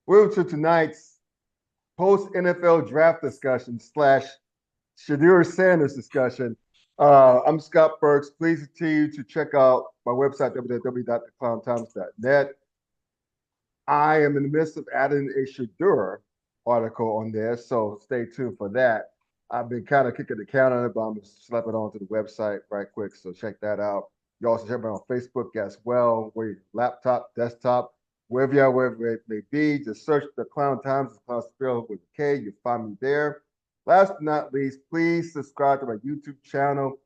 Welcome to tonight's post NFL draft discussion slash Shedeur Sanders discussion. I'm Scott Burks. Please continue to check out my website, www.theclowntimes.net. I am in the midst of adding a Shedeur article on there, so stay tuned for that. I've been kind of kicking the can on it, but I'm going to slap it onto the website right quick, so check that out. You also check me on Facebook as well, where your laptop, desktop, wherever you are, wherever it may be. Just search the Clown Times, the Clown spelled with a K. You'll find me there. Last but not least, please subscribe to my YouTube channel.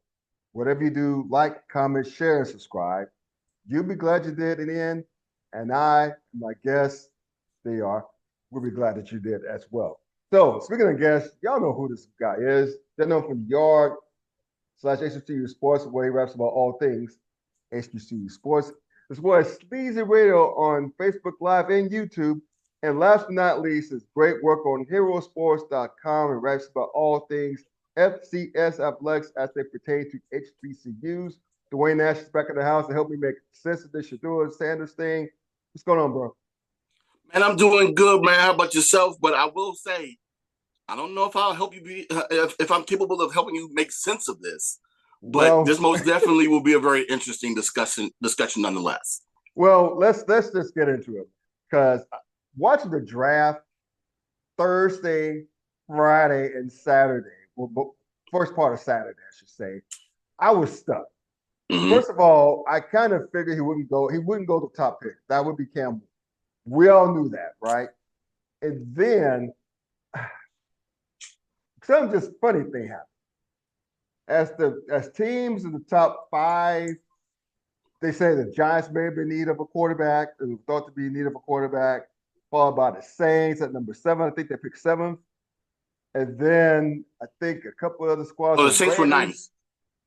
Whatever you do, like, comment, share, and subscribe. You'll be glad you did in the end. And I, my guests, they are, will be glad that you did as well. So, speaking of guests, y'all know who this guy is. They're known from the Yard slash HBCU Sports, where he raps about all things HBCU Sports, as well as Sleazy Radio on Facebook Live and YouTube. And last but not least, his great work on herosports.com and raps about all things FCS athletics as they pertain to HBCUs. Dwayne Nash is back in the house to help me make sense of this Shedeur Sanders thing. What's going on, bro? Man, I'm doing good, man. How about yourself? But I will say, I don't know if I'll help you if I'm capable of helping you make sense of this. But Well, this most definitely will be a very interesting discussion nonetheless. well, let's just get into it because watching the draft Thursday, Friday, and Saturday, well, first part of Saturday, I should say, I was stuck. Mm-hmm. First of all, I kind of figured he wouldn't go. He wouldn't go the top pick. That would be Campbell. We all knew that, right? And then some just funny thing happened. As teams in the top five, they say the Giants may be in need of a quarterback, or thought to be in need of a quarterback, followed by the Saints at number seven. I think they picked seventh. And then I think a couple other squads, Oh, the the Saints were ninth. Raiders.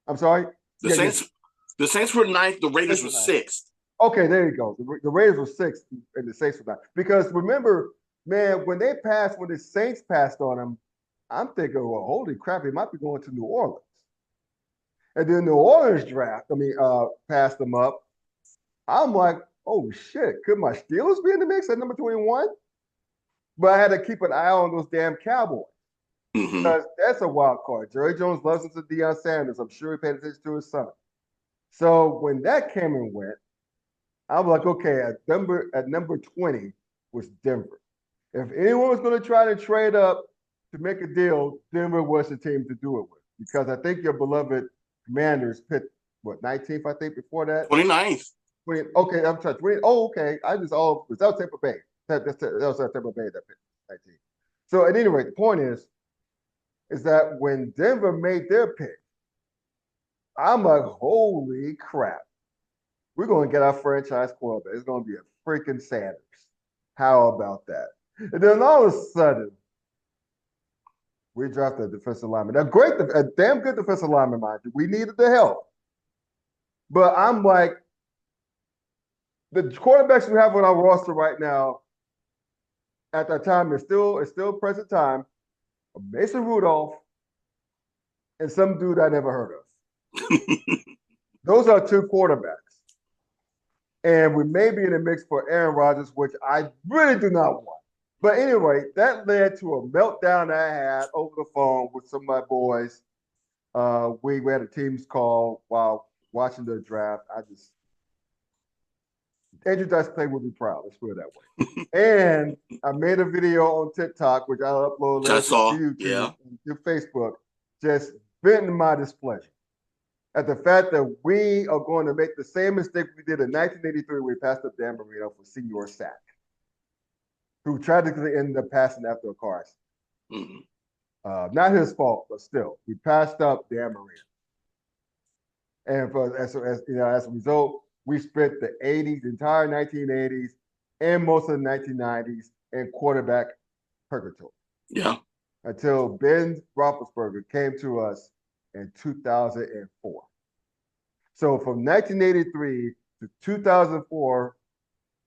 I'm sorry. The Saints, the Saints were ninth. The Raiders were sixth. Okay, there you go. The Raiders were sixth, and the Saints were ninth. Because remember, man, when the Saints passed on them, I'm thinking, well, holy crap, he might be going to New Orleans. And then New Orleans passed them up. I'm like, oh shit, could my Steelers be in the mix at number 21? But I had to keep an eye on those damn Cowboys. Mm-hmm. Because that's a wild card. Jerry Jones loves it to Deion Sanders. I'm sure he paid attention to his son. So when that came and went, I'm like, okay, at number 20 was Denver. If anyone was going to try to trade up to make a deal, Denver was the team to do it with. Because I think your beloved Commanders picked, what, 19th, I think, before that? 29th. 20, okay, I'm sorry, 20. Oh, okay. That was Tampa Bay. That was Tampa Bay that picked 19. So at any rate, the point is that when Denver made their pick, I'm like, holy crap. We're going to get our franchise quarterback. It's going to be a freaking Sanders. How about that? And then all of a sudden, we drafted a defensive lineman. A damn good defensive lineman, mind you. We needed the help. But I'm like, the quarterbacks we have on our roster right now, at that time, it's still present time, Mason Rudolph and some dude I never heard of. Those are two quarterbacks. And we may be in the mix for Aaron Rodgers, which I really do not want. But anyway, that led to a meltdown I had over the phone with some of my boys. We had a team's call while watching the draft. Andrew Dice Clay will be proud. Let's put it that way. And I made a video on TikTok, which I'll upload later to YouTube and to Facebook, just venting my displeasure at the fact that we are going to make the same mistake we did in 1983 when we passed up Dan Marino for Senior Sack, who tragically ended up passing after a car accident. Mm-hmm. Not his fault, but still, we passed up Dan Marino. And as a result, we spent the 80s, the entire 1980s, and most of the 1990s in quarterback purgatory. Yeah. Until Ben Roethlisberger came to us in 2004. So from 1983 to 2004,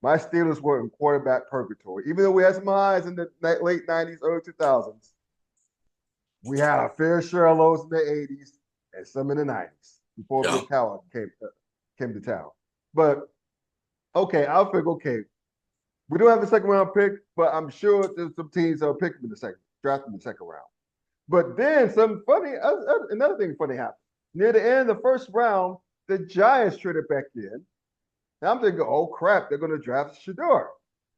my Steelers were in quarterback purgatory. Even though we had some highs in the late 90s, early 2000s, we had our fair share of lows in the 80s and some in the 90s before Bill Cowher came to town. But okay, I'll figure, okay, We don't have a second round pick, but I'm sure there's some teams that will pick him in the second, draft him in the second round. But then another thing funny happened. Near the end of the first round, the Giants traded back in. And I'm thinking, oh crap, they're going to draft Shedeur.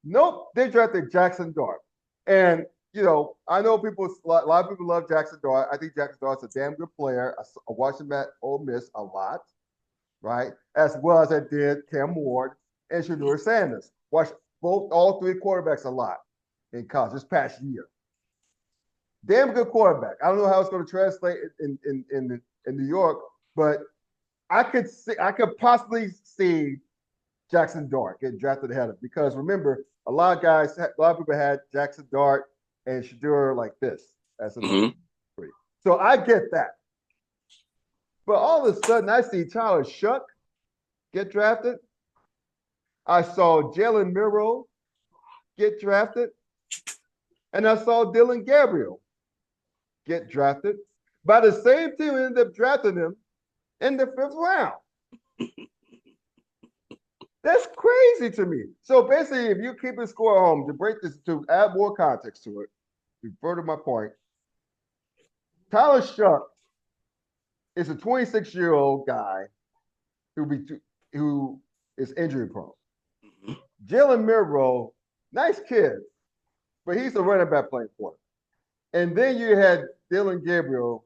Nope, they drafted Jackson Dart. And, I know a lot of people love Jackson Dart. I think Jackson Dart's a damn good player. I watched him at Ole Miss a lot, right? As well as I did Cam Ward and Shedeur Sanders. Watched all three quarterbacks a lot in college this past year. Damn good quarterback. I don't know how it's going to translate in New York, but I could possibly see Jackson Dart getting drafted ahead of, because remember, a lot of people had Jackson Dart and Shedeur like this as a number three. So I get that. But all of a sudden, I see Tyler Shuck get drafted. I saw Jalen Miro get drafted. And I saw Dylan Gabriel get drafted by the same team who ended up drafting him in the 5th round. That's crazy to me. So basically, if you keep a score at home, to break this, to add more context to it, to further my point, Tyler Shuck is a 26-year-old guy who is injury prone. Jalen Miro, nice kid, but he's a running back playing quarterback. And then you had Dylan Gabriel,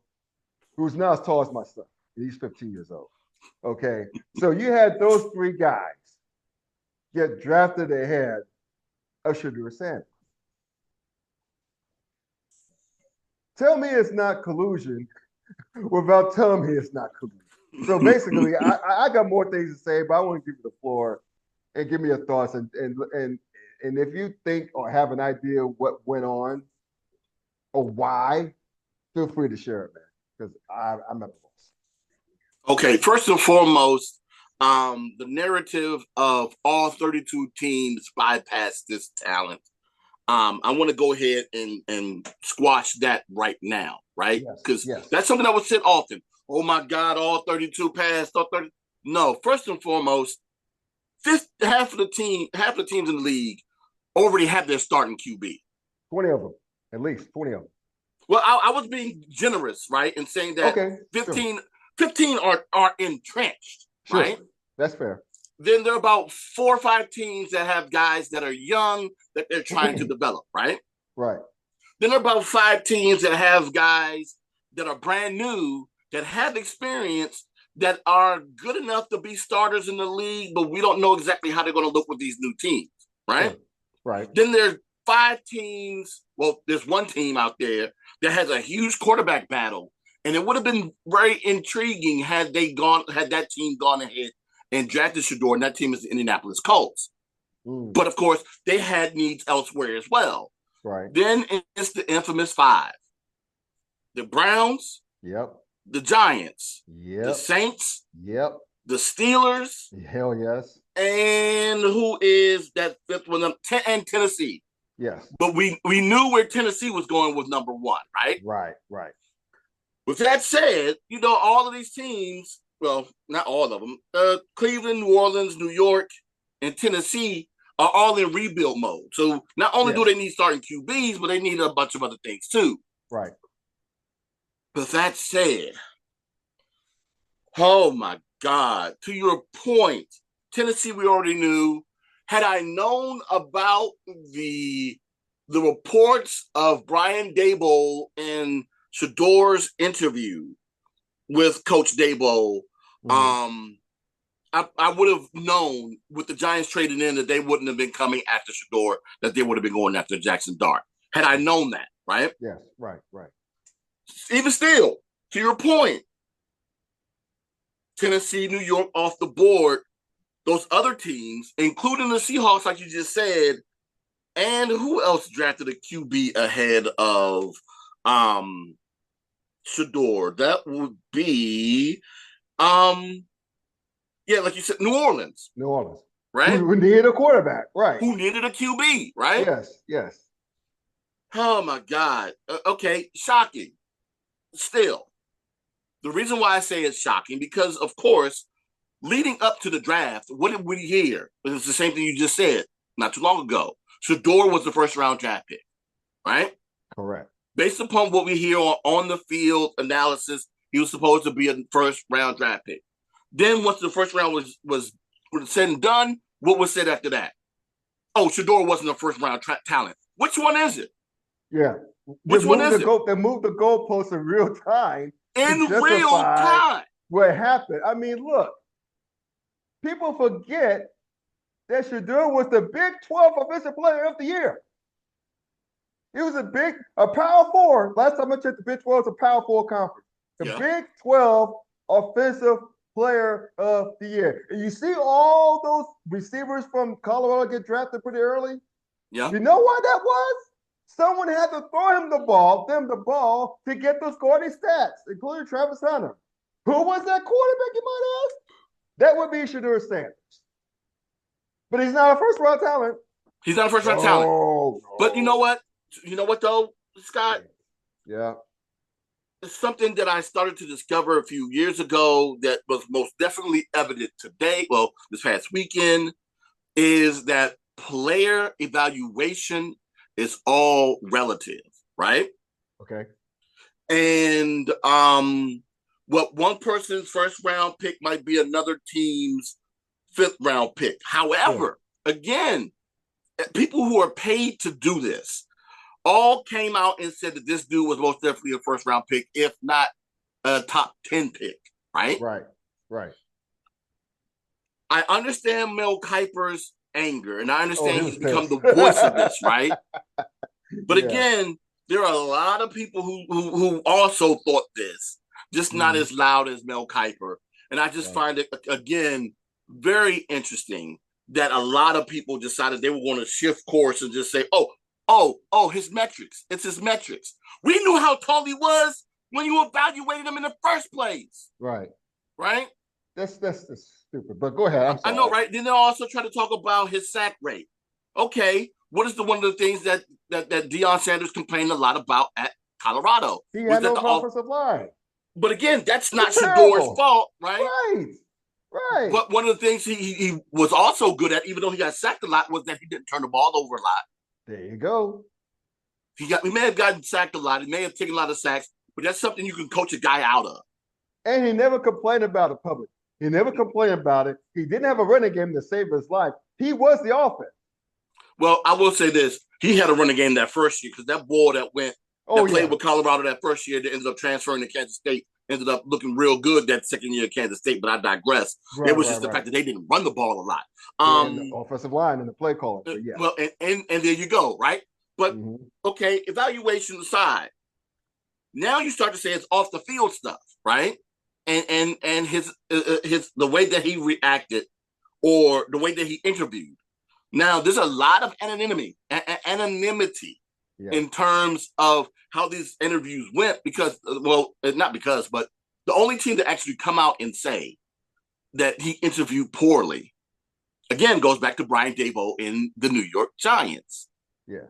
who's not as tall as my son. He's 15 years old. Okay. So you had those three guys get drafted ahead of Shedeur Sanders. Tell me it's not collusion without telling me it's not collusion. So basically, I got more things to say, but I want to give you the floor and give me your thoughts. And if you think or have an idea what went on or why, feel free to share it, man, because I'm at a loss. Okay, first and foremost, the narrative of all 32 teams bypass this talent. I want to go ahead and squash that right now, right? Because that's something that was said often. Oh my God, all 32 passed, all 30. No, first and foremost, half the teams in the league already have their starting QB. 20 of them, at least 20 of them. Well, I was being generous, right, in saying that 15 are entrenched, right? That's fair. Then there are about 4 or 5 teams that have guys that are young that they're trying to develop, right? Right. Then there are about 5 teams that have guys that are brand new, that have experience, that are good enough to be starters in the league, but we don't know exactly how they're going to look with these new teams, right? Right. Then there's 5 teams. Well, there's one team out there that has a huge quarterback battle, and it would have been very intriguing had that team gone ahead and drafted Shedeur, and that team is the Indianapolis Colts. But of course, they had needs elsewhere as well. Right. Then it's the infamous 5: the Browns. Yep. The Giants. Yep. The Saints. Yep. The Steelers. Hell yes. And who is that 5th one? And Tennessee. Yes. But we knew where Tennessee was going with number 1, right? Right. With that said, all of these teams, well, not all of them, Cleveland, New Orleans, New York, and Tennessee are all in rebuild mode. So not only do they need starting QBs, but they need a bunch of other things too. Right. But that said, oh my God, to your point, Tennessee we already knew. Had I known about the reports of Brian Daboll and Shedeur's interview with Coach Daboll, I would have known with the Giants trading in that they wouldn't have been coming after Shedeur, that they would have been going after Jackson Dart. Had I known that, right? Yes, right. Even still, to your point, Tennessee, New York off the board, those other teams, including the Seahawks, like you just said, and who else drafted a QB ahead of Shedeur? That would be, like you said, New Orleans. Right? Who needed a quarterback, right? Who needed a QB, right? Yes. Oh, my God. Okay, shocking. Still, the reason why I say it's shocking, because, of course, leading up to the draft, what did we hear? It's the same thing you just said. not too long ago. Shedeur was the first round draft pick, right? Correct. Based upon what we hear on the field analysis, he was supposed to be a first round draft pick. Then once the first round was said and done, what was said after that? Oh, Shedeur wasn't a first round talent. Which one is it? Yeah. Which one is it? They moved the goalposts in real time. In real time. What happened? I mean, look, people forget that Shedeur was the Big 12 Offensive Player of the Year. He was a Power Four. Last time I checked, the Big 12 was a Power Four conference. The Big 12 Offensive Player of the Year. And you see all those receivers from Colorado get drafted pretty early? Yeah. You know why that was? Someone had to throw him the ball to get those scoring stats, including Travis Hunter. Who was that quarterback, you might ask? That would be Shedeur Sanders. But he's not a first-round talent. He's not a first-round talent. No. But you know what? You know what, though, Scott? Yeah. It's something that I started to discover a few years ago that was most definitely evident today, well, this past weekend, is that player evaluation is all relative, right? Okay. And what one person's first round pick might be another team's fifth round pick. However, again, people who are paid to do this all came out and said that this dude was most definitely a first round pick, if not a top 10 pick, right? Right. I understand Mel Kiper's anger, and I understand he's become the voice of this, right? But again, there are a lot of people who also thought this, just not as loud as Mel Kiper. And I just find it, again, very interesting that a lot of people decided they were going to shift course and just say, his metrics. It's his metrics. We knew how tall he was when you evaluated him in the first place. Right. That's stupid. But go ahead. I know, right? Then they also try to talk about his sack rate. Okay, what is one of the things that Deion Sanders complained a lot about at Colorado? He had no offensive line. But again, that's not Shedeur's fault, right? Right. But one of the things he was also good at, even though he got sacked a lot, was that he didn't turn the ball over a lot. There you go. He may have gotten sacked a lot. He may have taken a lot of sacks, but that's something you can coach a guy out of. And he never complained about it publicly. He never complained about it. He didn't have a running game to save his life. He was the offense. Well, I will say this. He had a running game that first year because that boy that played with Colorado that first year that ended up transferring to Kansas State ended up looking real good that second year at Kansas State, but I digress. It was just the fact that they didn't run the ball a lot. The offensive line and the play calling. So yeah. Well, and there you go, right? But, okay, evaluation aside, now you start to say it's off the field stuff, right? And his the way that he reacted or the way that he interviewed. Now, there's a lot of anonymity in terms of how these interviews went because, well, not because, but the only team that actually come out and say that he interviewed poorly, again, goes back to Brian Daboll in the New York Giants. Yeah.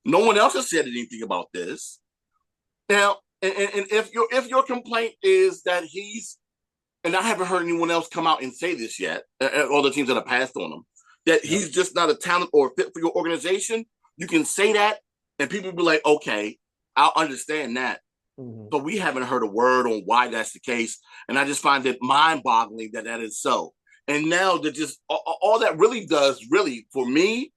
No one else has said anything about this. Now, and if your complaint is that he's, and I haven't heard anyone else come out and say this yet, all the teams that have passed on him, that he's just not a talent or a fit for your organization, you can say that, and people will be like, okay, I'll understand that. But we haven't heard a word on why that's the case. And I just find it mind-boggling that is so. And now that just all that really does, for me,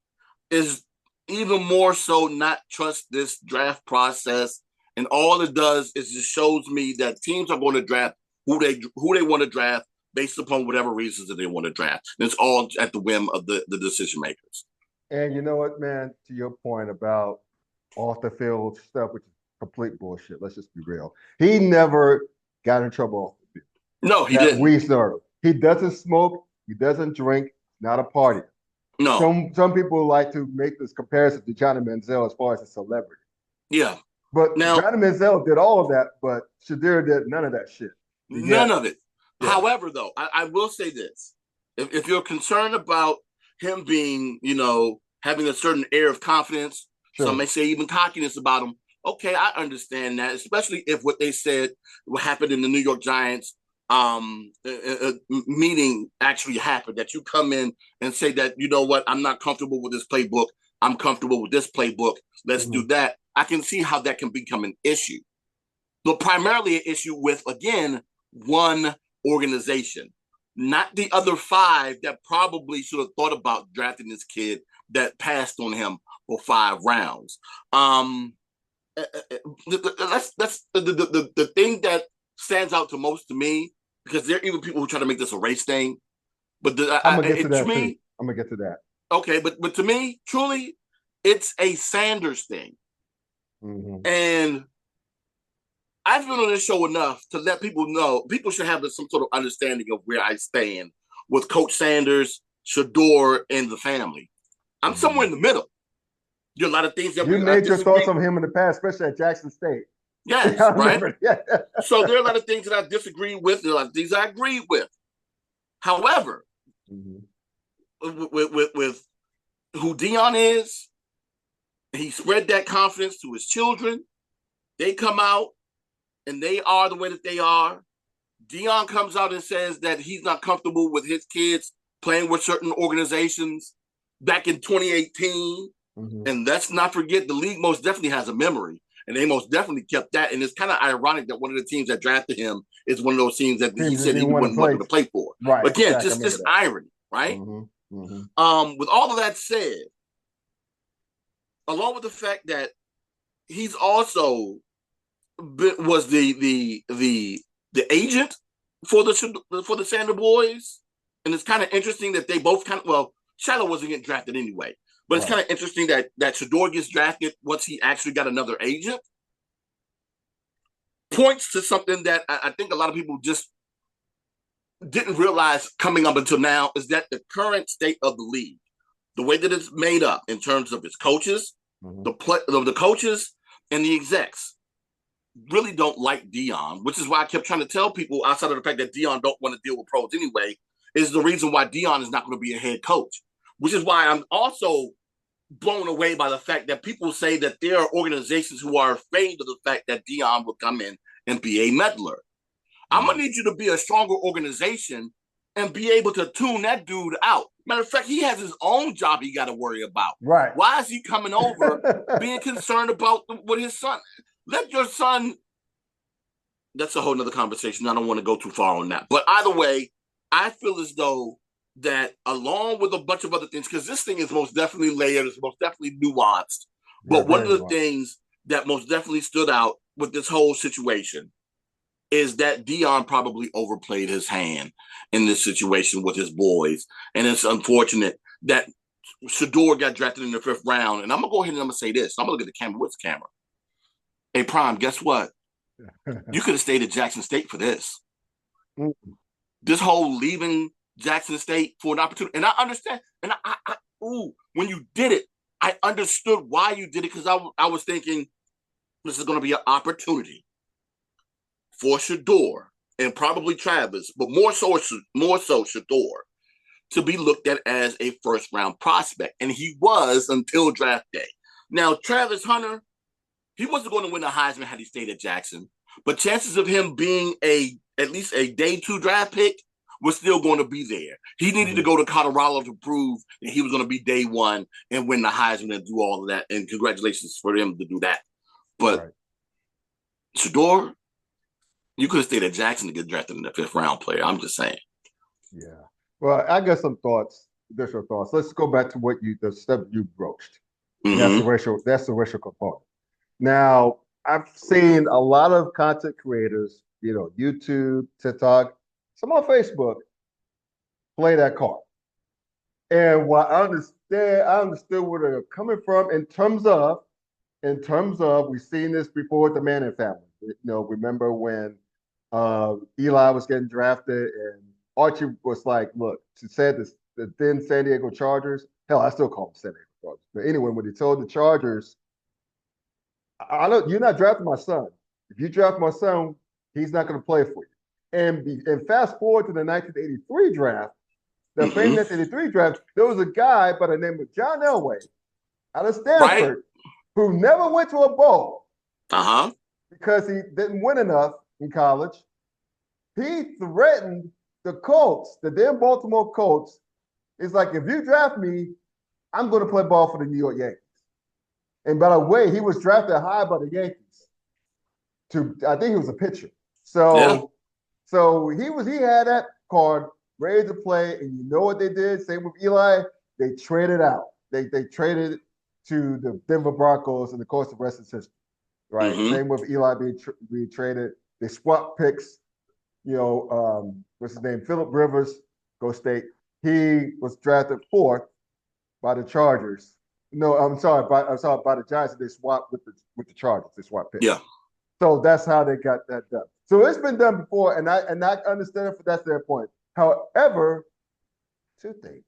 is even more so not trust this draft process. And all it does is just shows me that teams are going to draft who they want to draft based upon whatever reasons that they want to draft. And it's all at the whim of the decision makers. And you know what, man, to your point about off the field stuff, which is complete bullshit. Let's just be real. He never got in trouble off the field. No, he didn't. We started. He doesn't smoke. He doesn't drink. Not a party. No. Some people like to make this comparison to Johnny Manziel as far as a celebrity. Yeah. But now, Johnny Manziel did all of that, but Shedeur did none of that shit. None of it. Yeah. However, though, I will say this. If you're concerned about him being, having a certain air of confidence, some may say even cockiness about him, okay, I understand that, especially if what they said what happened in the New York Giants meeting actually happened, that you come in and say that, you know what, I'm not comfortable with this playbook. I'm comfortable with this playbook. Let's do that. I can see how that can become an issue, but primarily an issue with, again, one organization, not the other five that probably should have thought about drafting this kid that passed on him for 5 rounds. That's the thing that stands out to most to me, because there are even people who try to make this a race thing. But I'm gonna get to that to me, too. I'm gonna get to that. Okay, but to me, truly, it's a Sanders thing. And I've been on this show enough to let people know people should have some sort of understanding of where I stand with Coach Sanders, Shedeur, and the family. I'm somewhere in the middle. There are a lot of things that you made your thoughts on him in the past, especially at Jackson State. Yes, right. So there are a lot of things that I disagree with. There are a lot of things I agree with. However, with who Deion is, he spread that confidence to his children. They come out and they are the way that they are. Deion comes out and says that he's not comfortable with his kids playing with certain organizations back in 2018. And let's not forget, the league most definitely has a memory, and they most definitely kept that. And it's kind of ironic that one of the teams that drafted him is one of those teams that he said he wouldn't want to play for. Right. Again, exactly. Just this irony, right? With all of that said, along with the fact that he's also was the agent for the Sander boys, and it's kind of interesting that they both Shiloh wasn't getting drafted anyway, but it's kind of interesting that Shedeur gets drafted once he actually got another agent. Points to something that I think a lot of people just didn't realize coming up until now, is that the current state of the league, the way that it's made up in terms of its coaches, the coaches and the execs, really don't like Deion, which is why I kept trying to tell people, outside of the fact that Deion don't want to deal with pros anyway, is the reason why Deion is not going to be a head coach. Which is why I'm also blown away by the fact that people say that there are organizations who are afraid of the fact that Deion will come in and be a meddler. I'm going to need you to be a stronger organization and be able to tune that dude out. Matter of fact, he has his own job he got to worry about. Right. Why is he coming over being concerned about what his son? Let your son. That's a whole nother conversation. I don't want to go too far on that. But either way, I feel as though that, along with a bunch of other things, because this thing is most definitely layered, it's most definitely nuanced. But one of the things that most definitely stood out with this whole situation is that Deion probably overplayed his hand in this situation with his boys. And it's unfortunate that Shedeur got drafted in the 5th round. And I'm going to go ahead and I'm going to say this. I'm going to look at the camera. What's the camera? Hey, Prime, guess what? You could have stayed at Jackson State for this. This whole leaving Jackson State for an opportunity. And I understand. And when you did it, I understood why you did it, because I was thinking this is going to be an opportunity for Shedeur and probably Travis, but more so Shedeur, to be looked at as a 1st-round prospect. And he was until draft day. Now, Travis Hunter, he wasn't going to win a Heisman had he stayed at Jackson, but chances of him being at least a day 2 draft pick was still going to be there. He needed to go to Colorado to prove that he was going to be day 1 and win the Heisman and do all of that. And congratulations for him to do that. But Shedeur, you could have stayed at Jackson to get drafted in the 5th round player. I'm just saying. Yeah. Well, I got some thoughts, additional thoughts. Let's go back to the stuff you broached. That's the racial component. Now, I've seen a lot of content creators, YouTube, TikTok, some on Facebook, play that card. And while I understood where they're coming from in terms of we've seen this before with the Manning family. Remember when Eli was getting drafted and Archie was like, look, to say this, the then San Diego Chargers, hell, I still call them San Diego Chargers. But anyway, when he told the Chargers, you're not drafting my son. If you draft my son, he's not going to play for you. And fast forward to the 1983 draft, the famous 1983 draft, there was a guy by the name of John Elway out of Stanford who never went to a bowl because he didn't win enough in college. he threatened the Colts, the damn Baltimore Colts. It's like, if you draft me, I'm going to play ball for the New York Yankees. And by the way, he was drafted high by the Yankees. I think he was a pitcher. Yeah. So he had that card ready to play, and you know what they did? Same with Eli. They traded out. They traded to the Denver Broncos, and of course the rest is history. Right. Mm-hmm. Same with Eli being traded. They swapped picks. What's his name? Phillip Rivers, Go State. He was drafted fourth by the Chargers. No, I'm sorry, by the Giants. They swapped with the Chargers. They swapped picks. Yeah. So that's how they got that done. So it's been done before, and I understand if that's their point. However, two things.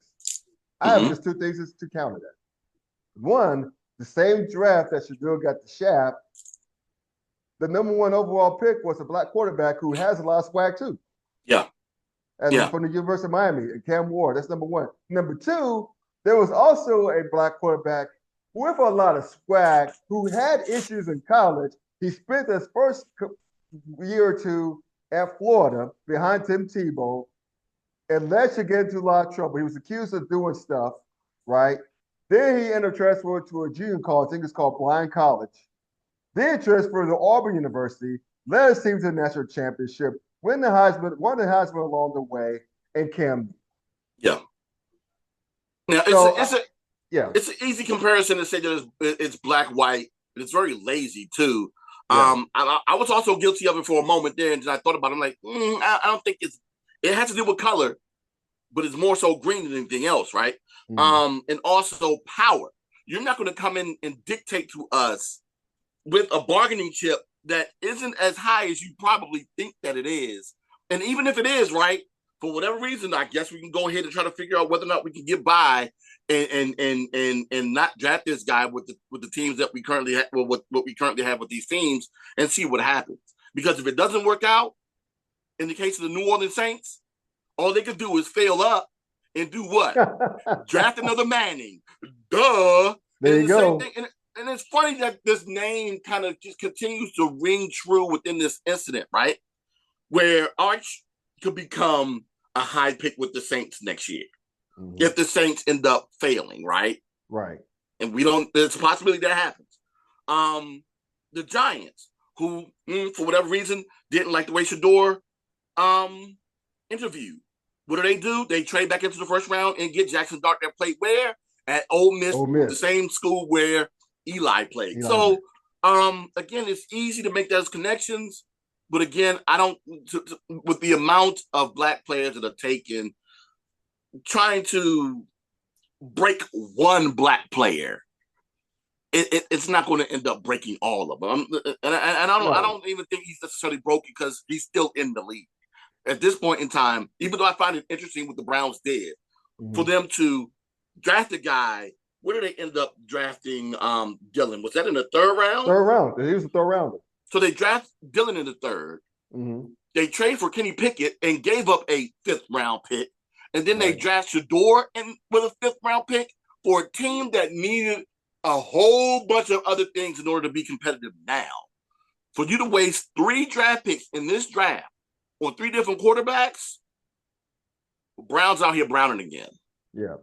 I have just two things to counter that. One, the same draft that Shedeur got the shaft, the number one overall pick was a black quarterback who has a lot of swag too. Yeah. From the University of Miami, Cam Ward. That's number one. Number two, there was also a black quarterback with a lot of swag who had issues in college. He spent his first year or two at Florida behind Tim Tebow and led you get into a lot of trouble. He was accused of doing stuff, right? Then he ended up transferring to a junior college, I think it's called Blind College. Then transferred to Auburn University, led his team to the national championship, won the Heisman along the way, and Cam. Yeah. Now it's an easy comparison to say that it's black white, but it's very lazy too. Yeah. I was also guilty of it for a moment there, and I thought about it. I'm like, I don't think it has to do with color, but it's more so green than anything else, right? And also power. You're not going to come in and dictate to us with a bargaining chip that isn't as high as you probably think that it is. And even if it is, right, for whatever reason, I guess we can go ahead and try to figure out whether or not we can get by and not draft this guy with the teams that we currently have, what we currently have with these teams, and see what happens. Because if it doesn't work out, in the case of the New Orleans Saints, all they could do is fail up and do what? Draft another Manning. Duh. There you go. Same thing. And it's funny that this name kind of just continues to ring true within this incident, right? Where Arch could become a high pick with the Saints next year if the Saints end up failing, right? Right. And there's a possibility that happens. The Giants, who, for whatever reason, didn't like the way Shedeur interviewed. What do? They trade back into the first round and get Jackson Dart that played where? At Ole Miss, the same school where Eli played. So, again, it's easy to make those connections. But again, I don't, with the amount of black players that are taken, trying to break one black player, it's not going to end up breaking all of them. I don't even think he's necessarily broken because he's still in the league. At this point in time, even though I find it interesting what the Browns did, for them to draft a guy, where did they end up drafting Dillon? Was that in the third round? Third round. He was the third rounder. So they draft Dillon in the third. They trade for Kenny Pickett and gave up a fifth-round pick. And then they draft Shedeur with a fifth-round pick for a team that needed a whole bunch of other things in order to be competitive now. For you to waste 3 draft picks in this draft on 3 different quarterbacks, Browns out here browning again. Yeah,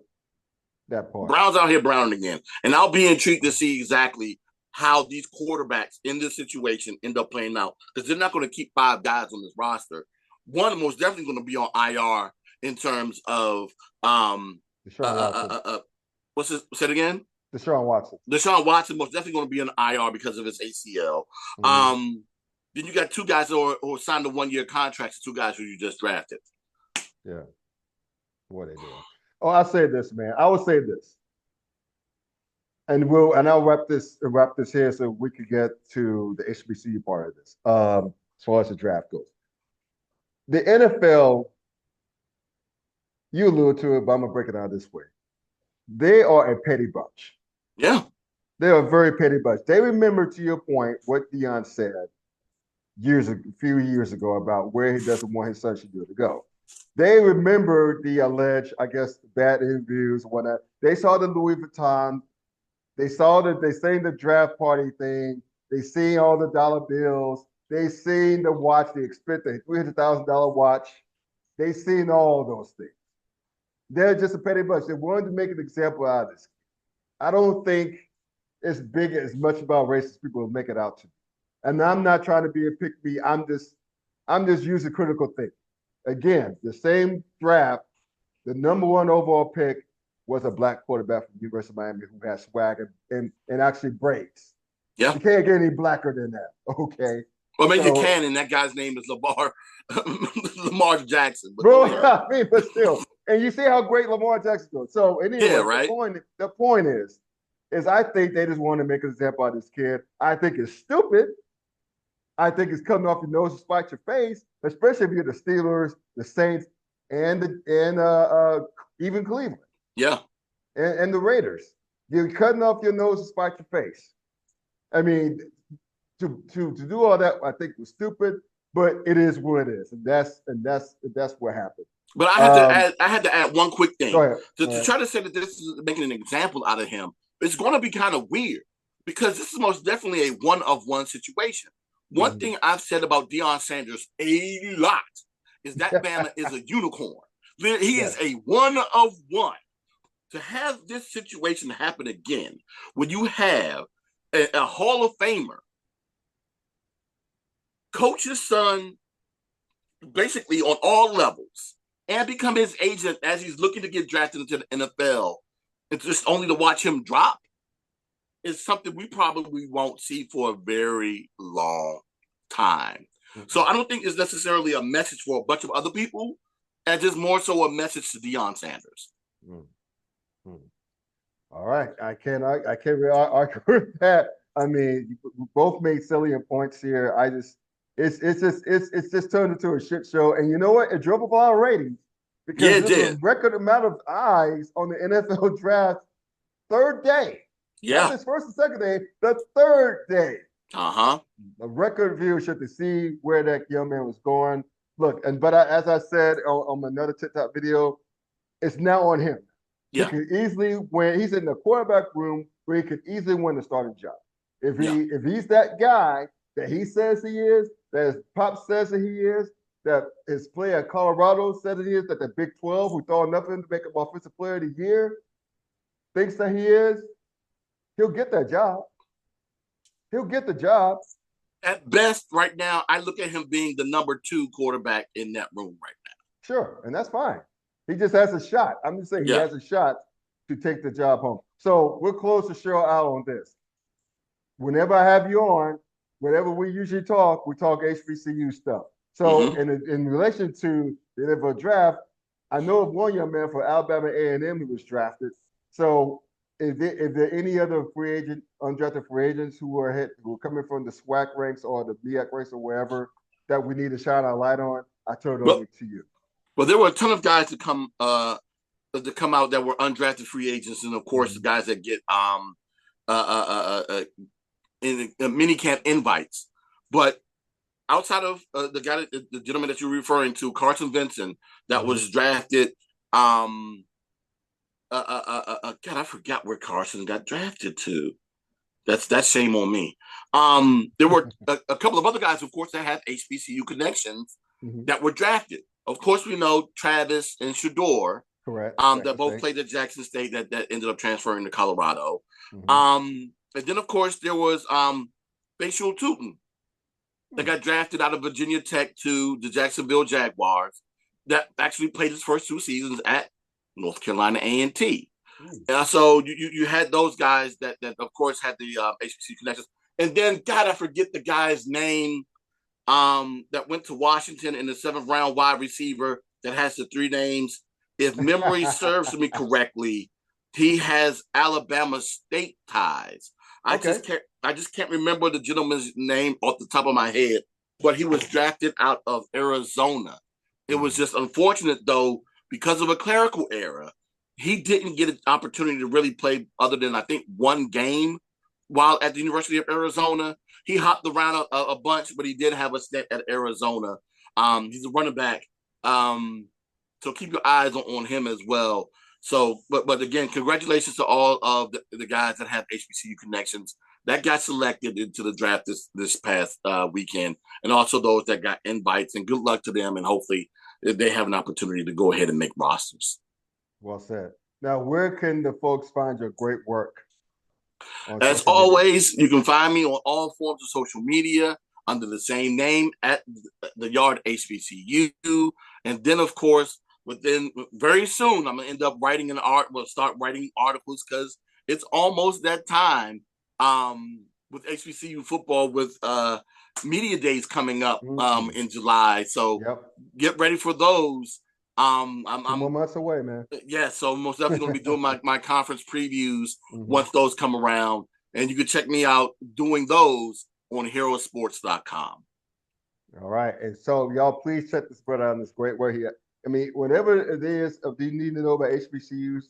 that part. Browns out here browning again. And I'll be intrigued to see exactly how these quarterbacks in this situation end up playing out, because they're not going to keep 5 guys on this roster. One most definitely going to be on IR in terms of what's his, say it again? Deshaun Watson. Deshaun Watson most definitely going to be on IR because of his ACL. Then you got 2 guys who signed a 1-year contracts, 2 guys who you just drafted. Yeah. What they doing? Oh, I'll say this, man. I will say this. And I'll wrap this here so we could get to the HBCU part of this, as far as the draft goes. The NFL, you alluded to it, but I'm gonna break it down this way. They are a petty bunch. Yeah. They are a very petty bunch. They remember, to your point, what Deion said a few years ago about where he doesn't want his son Shedeur to go. They remember the alleged, I guess, bad interviews and whatnot. They saw the Louis Vuitton. They saw that they sang the draft party thing. They seen all the dollar bills. They seen the watch. They expect a $300,000 watch. They seen all those things. They're just a petty bunch. They wanted to make an example out of this. I don't think it's big as much about race as people make it out to be. And I'm not trying to be a pick me. I'm just using critical thinking. Again, the same draft, the number one overall pick was a black quarterback from the University of Miami who has swag and actually braids. Yeah. You can't get any blacker than that. Okay. Well, maybe you can, and that guy's name is Lamar Jackson. But bro, I mean, but still. And you see how great Lamar Jackson goes. So anyway, yeah, right? the point is I think they just want to make an example out of this kid. I think it's stupid. I think it's cutting off your nose to spite your face, especially if you're the Steelers, the Saints, and even Cleveland. Yeah. And the Raiders. You're cutting off your nose to spite your face. I mean, to do all that, I think was stupid, but it is what it is, and that's what happened. But I had to add one quick thing to try to say that this is making an example out of him. It's going to be kind of weird because this is most definitely a one-of-one situation. One thing I've said about Deion Sanders a lot is that man is a unicorn. He is a one-of-one. To have this situation happen again, when you have a Hall of Famer coach his son basically on all levels and become his agent as he's looking to get drafted into the NFL, and just only to watch him drop is something we probably won't see for a very long time. So I don't think it's necessarily a message for a bunch of other people, and just more so a message to Deion Sanders. All right, I can't really argue with that. I mean, we both made salient points here. It's just turned into a shit show, and you know what? It drove up a lot of ratings because there's a record amount of eyes on the NFL draft third day. Yeah, not this first and second day, the third day. A record viewership to see where that young man was going. Look, as I said on another TikTok video, it's now on him. Yeah. He could easily win. He's in the quarterback room where he could easily win the starting job. If he's that guy that he says he is, that his pop says that he is, that his player at Colorado said that he is, that the Big 12, who thought nothing to make him offensive player of the year, thinks that he is, he'll get that job. He'll get the job. At best, right now, I look at him being the number 2 quarterback in that room right now. Sure, and that's fine. He just has a shot. I'm just saying he has a shot to take the job home. So we'll close the show out on this. Whenever I have you on, whenever we usually talk, we talk HBCU stuff. So in relation to the NFL draft, I know of one young man for Alabama A&M who was drafted. So is there any other undrafted free agents who are coming from the SWAC ranks or the MEAC ranks or wherever that we need to shine our light on? I turn it over to you. Well, there were a ton of guys to come out that were undrafted free agents, and of course the guys that get in mini camp invites. But outside of the gentleman that you're referring to, Carson Vincent, that was drafted. God, I forgot where Carson got drafted to. That's shame on me. There were a couple of other guys, of course, that have HBCU connections that were drafted. Of course, we know Travis and Shedeur, correct, that both played at Jackson State that ended up transferring to Colorado. And then, of course, there was Bashul Tootin that got drafted out of Virginia Tech to the Jacksonville Jaguars that actually played his first 2 seasons at North Carolina A&T. So you had those guys that of course had the HBCU connections. And then, God, I forget the guy's name that went to Washington in the 7th round, wide receiver that has the 3 names. If memory serves me correctly, he has Alabama State ties. I just can't remember the gentleman's name off the top of my head, but he was drafted out of Arizona. It was just unfortunate, though, because of a clerical error, he didn't get an opportunity to really play other than, I think, 1 game while at the University of Arizona. He hopped around a bunch, but he did have a stint at Arizona. He's a running back. So keep your eyes on him as well. So, but again, congratulations to all of the guys that have HBCU connections. that got selected into the draft this past weekend, and also those that got invites. And good luck to them, and hopefully they have an opportunity to go ahead and make rosters. Well said. Now, where can the folks find your great work on As social media? always, you can find me on all forms of social media under the same name at the Yard HBCU. And then, of course, within very soon, I'm gonna end up writing start writing articles because it's almost that time. With HBCU football, with media days coming up in July, so Yep. get ready for those. Two more I'm months away, man. yeah, so most definitely going to be doing my conference previews Mhm. once those come around. And you can check me out doing those on herosports.com. All right. And so y'all please check this brother out on this great work here. I mean, whatever it is, if you need to know about HBCUs,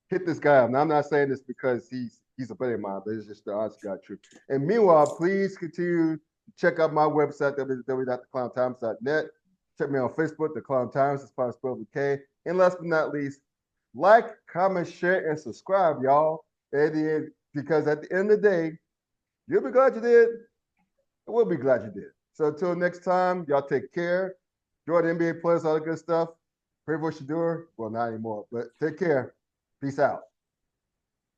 hit this guy up. Now, I'm not saying this because he's a buddy of mine, but it's just the honest God truth. And meanwhile, please continue to check out my website, www.theclowntimes.net. Check me on Facebook, The Clown Times, it's probably spelled with K. And last but not least, like, comment, share, and subscribe, y'all. Because at the end of the day, you'll be glad you did, and we'll be glad you did. So until next time, y'all take care. Enjoy the NBA players, all the good stuff. Pray for Shedeur. Well, not anymore, but take care. Peace out.